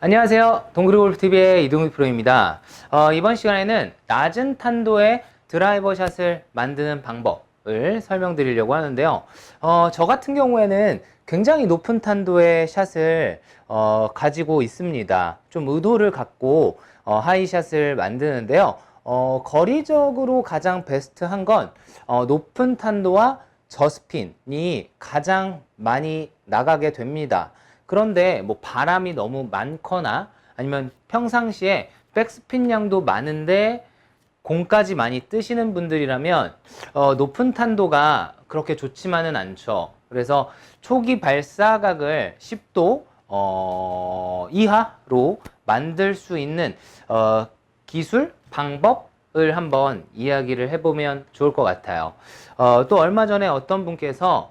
안녕하세요. 동그리골프TV의 이동희 프로입니다. 이번 시간에는 낮은 탄도의 드라이버 샷을 만드는 방법을 설명드리려고 하는데요. 저 같은 경우에는 굉장히 높은 탄도의 샷을 가지고 있습니다. 좀 의도를 갖고 하이샷을 만드는데요. 거리적으로 가장 베스트한 건 높은 탄도와 저스핀이 가장 많이 나가게 됩니다. 그런데 뭐 바람이 너무 많거나 아니면 평상시에 백스핀 양도 많은데 공까지 많이 뜨시는 분들이라면 높은 탄도가 그렇게 좋지만은 않죠. 그래서 초기 발사각을 10도 이하로 만들 수 있는 기술, 방법을 한번 이야기를 해보면 좋을 것 같아요. 또 얼마 전에 어떤 분께서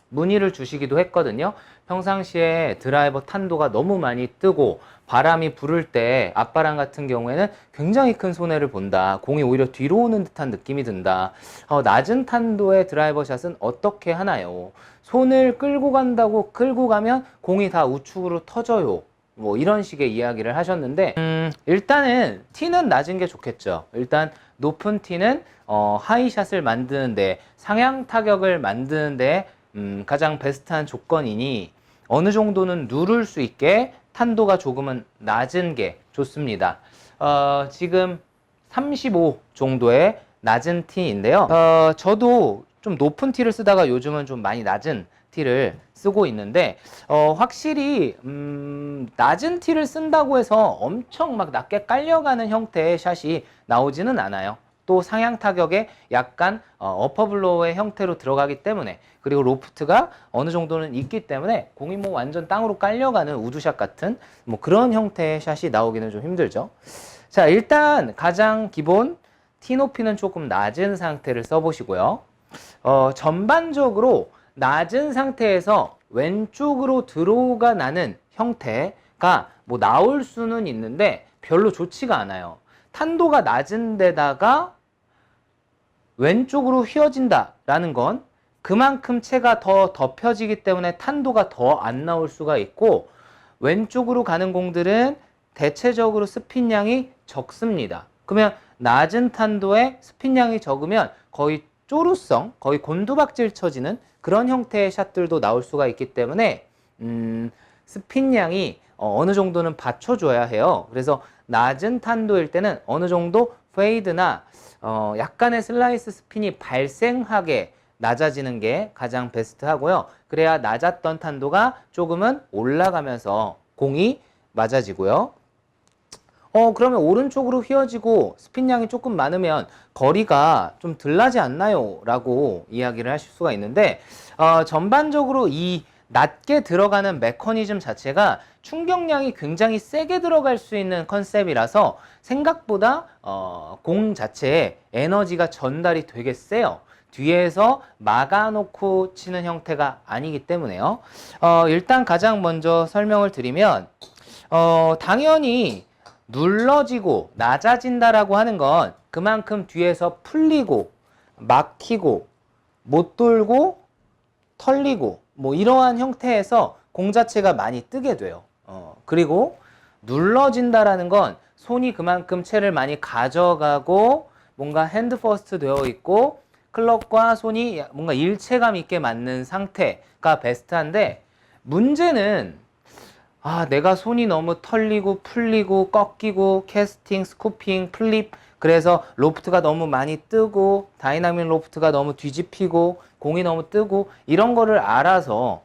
문의를 주시기도 했거든요. 평상시에 드라이버 탄도가 너무 많이 뜨고 바람이 부를 때 앞바람 같은 경우에는 굉장히 큰 손해를 본다. 공이 오히려 뒤로 오는 듯한 느낌이 든다. 낮은 탄도의 드라이버 샷은 어떻게 하나요? 손을 끌고 간다고 끌고 가면 공이 다 우측으로 터져요. 뭐 이런 식의 이야기를 하셨는데 일단은 티는 낮은 게 좋겠죠. 일단 높은 티는 하이샷을 만드는데 상향 타격을 만드는데 가장 베스트한 조건이니 어느 정도는 누를 수 있게 탄도가 조금은 낮은 게 좋습니다. 지금 35 정도의 낮은 티인데요. 저도 좀 높은 티를 쓰다가 요즘은 좀 많이 낮은 티를 쓰고 있는데 확실히 낮은 티를 쓴다고 해서 엄청 막 낮게 깔려가는 형태의 샷이 나오지는 않아요. 또 상향 타격에 약간 어퍼블로우의 형태로 들어가기 때문에, 그리고 로프트가 어느 정도는 있기 때문에 공이 뭐 완전 땅으로 깔려가는 우드샷 같은 뭐 그런 형태의 샷이 나오기는 좀 힘들죠. 자, 일단 가장 기본 티 높이는 조금 낮은 상태를 써보시고요. 전반적으로 낮은 상태에서 왼쪽으로 드로우가 나는 형태가 뭐 나올 수는 있는데 별로 좋지가 않아요. 탄도가 낮은 데다가 왼쪽으로 휘어진다 라는 건 그만큼 채가 더 덮여지기 때문에 탄도가 더 안 나올 수가 있고, 왼쪽으로 가는 공들은 대체적으로 스핀량이 적습니다. 그러면 낮은 탄도에 스핀량이 적으면 거의 쪼루성, 거의 곤두박질 쳐지는 그런 형태의 샷들도 나올 수가 있기 때문에 스핀량이 어느 정도는 받쳐줘야 해요. 그래서 낮은 탄도일 때는 어느 정도 페이드나 약간의 슬라이스 스핀이 발생하게 낮아지는 게 가장 베스트 하고요. 그래야 낮았던 탄도가 조금은 올라가면서 공이 맞아지고요. 그러면 오른쪽으로 휘어지고 스핀량이 조금 많으면 거리가 좀 덜 나지 않나요? 라고 이야기를 하실 수가 있는데, 전반적으로 이 낮게 들어가는 메커니즘 자체가 충격량이 굉장히 세게 들어갈 수 있는 컨셉이라서 생각보다 공 자체에 에너지가 전달이 되게 세요. 뒤에서 막아놓고 치는 형태가 아니기 때문에요. 일단 가장 먼저 설명을 드리면 당연히 눌러지고 낮아진다라고 하는 건 그만큼 뒤에서 풀리고 막히고 못 돌고 털리고 뭐 이러한 형태에서 공 자체가 많이 뜨게 돼요. 그리고 눌러진다라는 건 손이 그만큼 채를 많이 가져가고 뭔가 핸드 퍼스트 되어 있고 클럽과 손이 뭔가 일체감 있게 맞는 상태가 베스트한데, 문제는 내가 손이 너무 털리고 풀리고 꺾이고 캐스팅, 스쿠핑, 플립, 그래서 로프트가 너무 많이 뜨고 다이나믹 로프트가 너무 뒤집히고 공이 너무 뜨고 이런 거를 알아서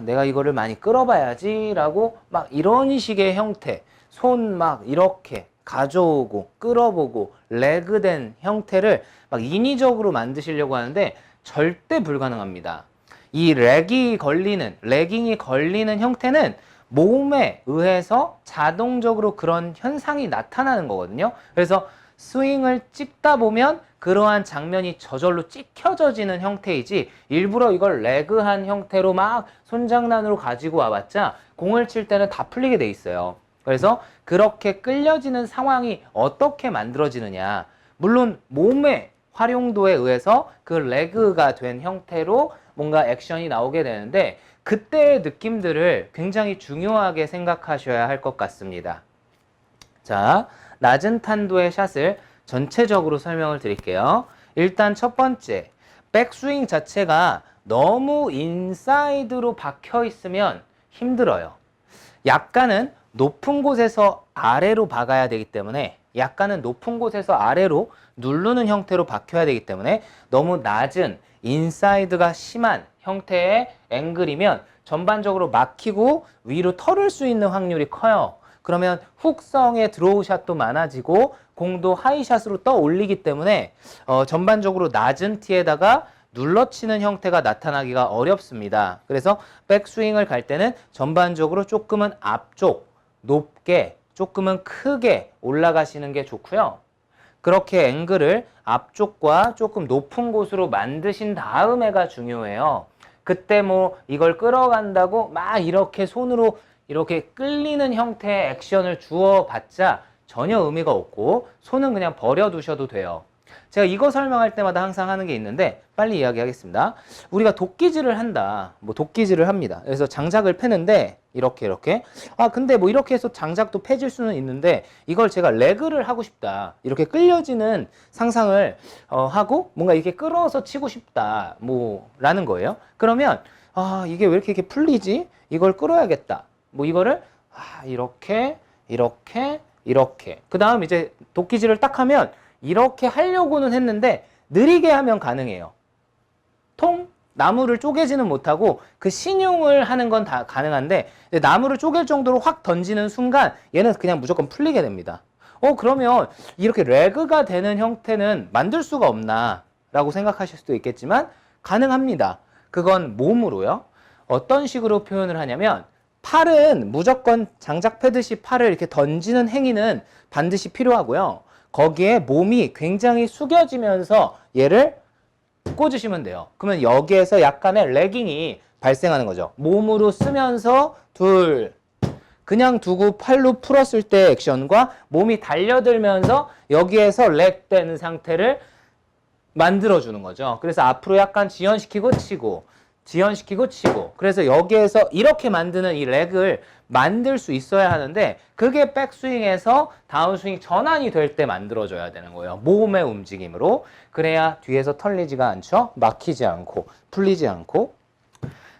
내가 이거를 많이 끌어봐야지 라고 막 이런 식의 형태, 손 막 이렇게 가져오고 끌어보고 레그된 형태를 막 인위적으로 만드시려고 하는데 절대 불가능합니다. 이 레깅이 걸리는 형태는 몸에 의해서 자동적으로 그런 현상이 나타나는 거거든요. 그래서 스윙을 찍다 보면 그러한 장면이 저절로 찍혀져지는 형태이지, 일부러 이걸 레그한 형태로 막 손장난으로 가지고 와봤자 공을 칠 때는 다 풀리게 돼 있어요. 그래서 그렇게 끌려지는 상황이 어떻게 만들어지느냐, 물론 몸에 활용도에 의해서 그 레그가 된 형태로 뭔가 액션이 나오게 되는데 그때의 느낌들을 굉장히 중요하게 생각하셔야 할 것 같습니다. 자, 낮은 탄도의 샷을 전체적으로 설명을 드릴게요. 일단 첫 번째, 백스윙 자체가 너무 인사이드로 박혀 있으면 힘들어요. 약간은 높은 곳에서 아래로 박아야 되기 때문에 약간은 높은 곳에서 아래로 누르는 형태로 박혀야 되기 때문에 너무 낮은 인사이드가 심한 형태의 앵글이면 전반적으로 막히고 위로 털을 수 있는 확률이 커요. 그러면 훅성의 드로우 샷도 많아지고 공도 하이샷으로 떠 올리기 때문에 전반적으로 낮은 티에다가 눌러치는 형태가 나타나기가 어렵습니다. 그래서 백스윙을 갈 때는 전반적으로 조금은 앞쪽 높게 조금은 크게 올라가시는 게 좋고요. 그렇게 앵글을 앞쪽과 조금 높은 곳으로 만드신 다음에가 중요해요. 그때 뭐 이걸 끌어간다고 막 이렇게 손으로 이렇게 끌리는 형태의 액션을 주어봤자 전혀 의미가 없고 손은 그냥 버려두셔도 돼요. 제가 이거 설명할 때마다 항상 하는 게 있는데 빨리 이야기하겠습니다. 우리가 도끼질을 한다. 뭐 도끼질을 합니다. 그래서 장작을 패는데 이렇게 근데 뭐 이렇게 해서 장작도 패질 수는 있는데 이걸 제가 레그를 하고 싶다. 이렇게 끌려지는 상상을 하고 뭔가 이렇게 끌어서 치고 싶다. 뭐 라는 거예요. 그러면 이게 왜 이렇게 풀리지? 이걸 끌어야겠다. 뭐 이거를 이렇게 그 다음 이제 도끼질을 딱 하면 이렇게 하려고는 했는데 느리게 하면 가능해요. 나무를 쪼개지는 못하고 그 신용을 하는 건 다 가능한데 나무를 쪼갤 정도로 확 던지는 순간 얘는 그냥 무조건 풀리게 됩니다. 그러면 이렇게 레그가 되는 형태는 만들 수가 없나 라고 생각하실 수도 있겠지만 가능합니다. 그건 몸으로요. 어떤 식으로 표현을 하냐면 팔은 무조건 장작 패듯이 팔을 이렇게 던지는 행위는 반드시 필요하고요. 거기에 몸이 굉장히 숙여지면서 얘를 꽂으시면 돼요. 그러면 여기에서 약간의 레깅이 발생하는 거죠. 몸으로 쓰면서 그냥 두고 팔로 풀었을 때 액션과 몸이 달려들면서 여기에서 렉되는 상태를 만들어주는 거죠. 그래서 앞으로 약간 지연시키고 치고 그래서 여기에서 이렇게 만드는 이 렉을 만들 수 있어야 하는데 그게 백스윙에서 다운스윙 전환이 될 때 만들어줘야 되는 거예요. 몸의 움직임으로. 그래야 뒤에서 털리지가 않죠. 막히지 않고 풀리지 않고.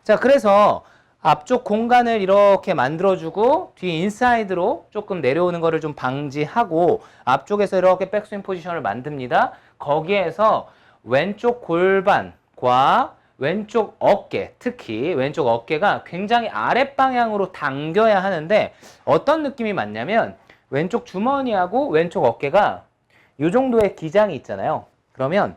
자, 그래서 앞쪽 공간을 이렇게 만들어주고 뒤 인사이드로 조금 내려오는 거를 좀 방지하고 앞쪽에서 이렇게 백스윙 포지션을 만듭니다. 거기에서 왼쪽 골반과 왼쪽 어깨, 특히 왼쪽 어깨가 굉장히 아랫방향으로 당겨야 하는데 어떤 느낌이 맞냐면 왼쪽 주머니하고 왼쪽 어깨가 이 정도의 기장이 있잖아요. 그러면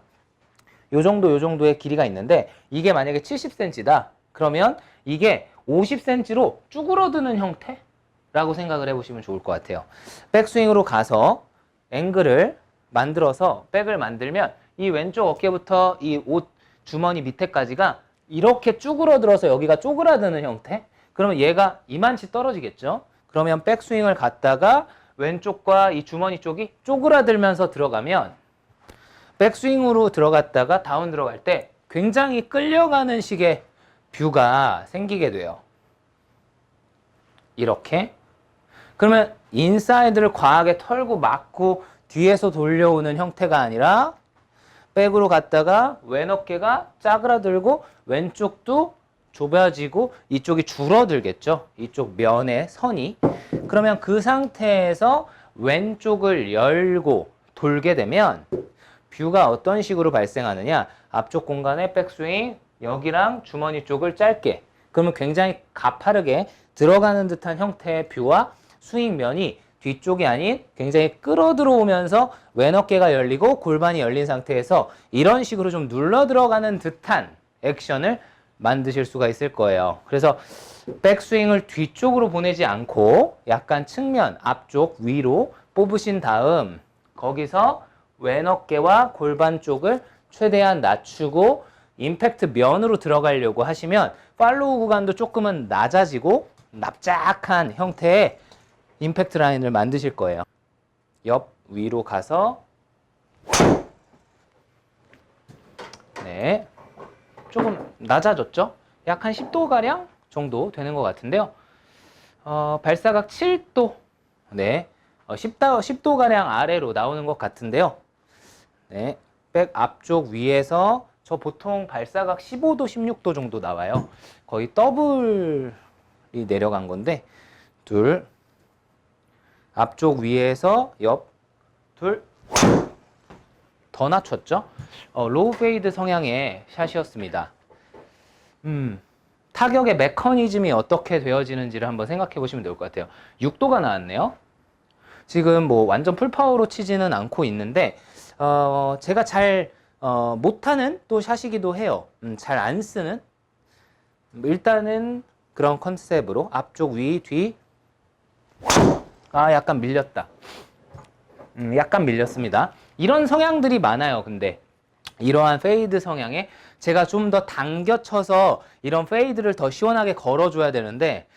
요 정도의 길이가 있는데 이게 만약에 70cm다. 그러면 이게 50cm로 쭈그러드는 형태라고 생각을 해보시면 좋을 것 같아요. 백스윙으로 가서 앵글을 만들어서 백을 만들면 이 왼쪽 어깨부터 이 옷 주머니 밑에까지가 이렇게 쭈그러들어서 여기가 쪼그라드는 형태? 그러면 얘가 이만치 떨어지겠죠? 그러면 백스윙을 갔다가 왼쪽과 이 주머니 쪽이 쪼그라들면서 들어가면 백스윙으로 들어갔다가 다운 들어갈 때 굉장히 끌려가는 식의 뷰가 생기게 돼요. 이렇게. 그러면 인사이드를 과하게 털고 막고 뒤에서 돌려오는 형태가 아니라 백으로 갔다가 왼 어깨가 짜그라들고 왼쪽도 좁아지고 이쪽이 줄어들겠죠. 이쪽 면의 선이. 그러면 그 상태에서 왼쪽을 열고 돌게 되면 뷰가 어떤 식으로 발생하느냐. 앞쪽 공간에 백스윙 여기랑 주머니 쪽을 짧게. 그러면 굉장히 가파르게 들어가는 듯한 형태의 뷰와 스윙면이 뒤쪽이 아닌 굉장히 끌어들어오면서 왼 어깨가 열리고 골반이 열린 상태에서 이런 식으로 좀 눌러 들어가는 듯한 액션을 만드실 수가 있을 거예요. 그래서 백스윙을 뒤쪽으로 보내지 않고 약간 측면, 앞쪽, 위로 뽑으신 다음 거기서 왼 어깨와 골반 쪽을 최대한 낮추고 임팩트 면으로 들어가려고 하시면 팔로우 구간도 조금은 낮아지고 납작한 형태의 임팩트 라인을 만드실 거예요. 옆 위로 가서 네, 조금 낮아졌죠? 약 한 10도가량 정도 되는 것 같은데요. 발사각 7도, 네, 10도가량 아래로 나오는 것 같은데요. 네, 백 앞쪽 위에서 저 보통 발사각 15도, 16도 정도 나와요. 거의 더블이 내려간 건데, 둘, 앞쪽 위에서 옆, 둘, 더 낮췄죠? 로우 페이드 성향의 샷이었습니다. 타격의 메커니즘이 어떻게 되어지는지를 한번 생각해 보시면 좋을 것 같아요. 6도가 나왔네요. 지금 뭐 완전 풀파워로 치지는 않고 있는데, 제가 잘 못하는 또 샷이기도 해요. 잘 안 쓰는. 일단은 그런 컨셉으로 앞쪽 위, 뒤. 약간 밀렸다. 약간 밀렸습니다. 이런 성향들이 많아요. 근데 이러한 페이드 성향에 제가 좀 더 당겨 쳐서 이런 페이드를 더 시원하게 걸어줘야 되는데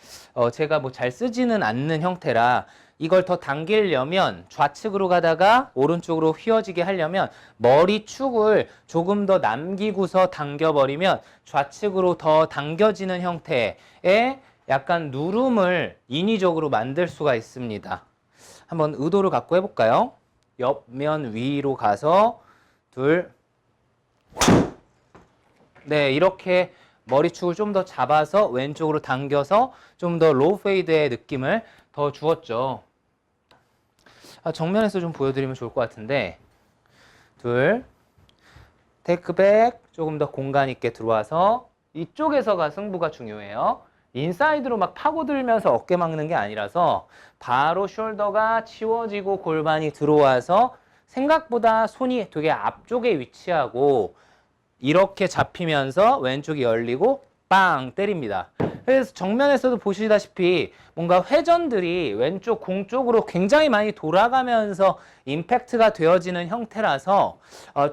제가 뭐 잘 쓰지는 않는 형태라 이걸 더 당기려면 좌측으로 가다가 오른쪽으로 휘어지게 하려면 머리축을 조금 더 남기고서 당겨버리면 좌측으로 더 당겨지는 형태의 약간 누름을 인위적으로 만들 수가 있습니다. 한번 의도를 갖고 해볼까요? 옆면 위로 가서 둘, 네, 이렇게 머리축을 좀 더 잡아서 왼쪽으로 당겨서 좀 더 로우 페이드의 느낌을 더 주었죠. 정면에서 좀 보여드리면 좋을 것 같은데 둘, 테이크백 조금 더 공간 있게 들어와서 이쪽에서가 승부가 중요해요. 인사이드로 막 파고들면서 어깨 막는 게 아니라서 바로 숄더가 치워지고 골반이 들어와서 생각보다 손이 되게 앞쪽에 위치하고 이렇게 잡히면서 왼쪽이 열리고 빵 때립니다. 그래서 정면에서도 보시다시피 뭔가 회전들이 왼쪽 공 쪽으로 굉장히 많이 돌아가면서 임팩트가 되어지는 형태라서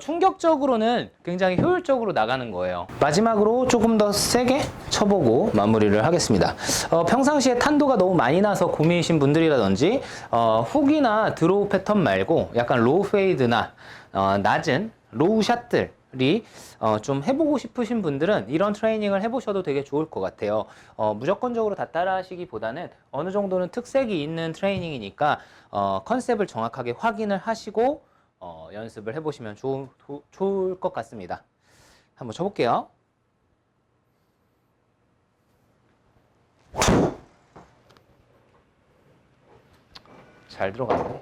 충격적으로는 굉장히 효율적으로 나가는 거예요. 마지막으로 조금 더 세게 쳐보고 마무리를 하겠습니다. 평상시에 탄도가 너무 많이 나서 고민이신 분들이라든지 훅이나 드로우 패턴 말고 약간 로우 페이드나 낮은 로우 샷들 좀 해보고 싶으신 분들은 이런 트레이닝을 해보셔도 되게 좋을 것 같아요. 무조건적으로 다 따라 하시기보다는 어느 정도는 특색이 있는 트레이닝이니까 컨셉을 정확하게 확인을 하시고 연습을 해보시면 좋을 것 같습니다. 한번 쳐볼게요. 잘 들어가네.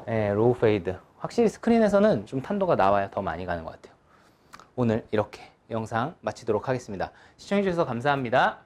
네, 로우 페이드. 확실히 스크린에서는 좀 탄도가 나와야 더 많이 가는 것 같아요. 오늘 이렇게 영상 마치도록 하겠습니다. 시청해주셔서 감사합니다.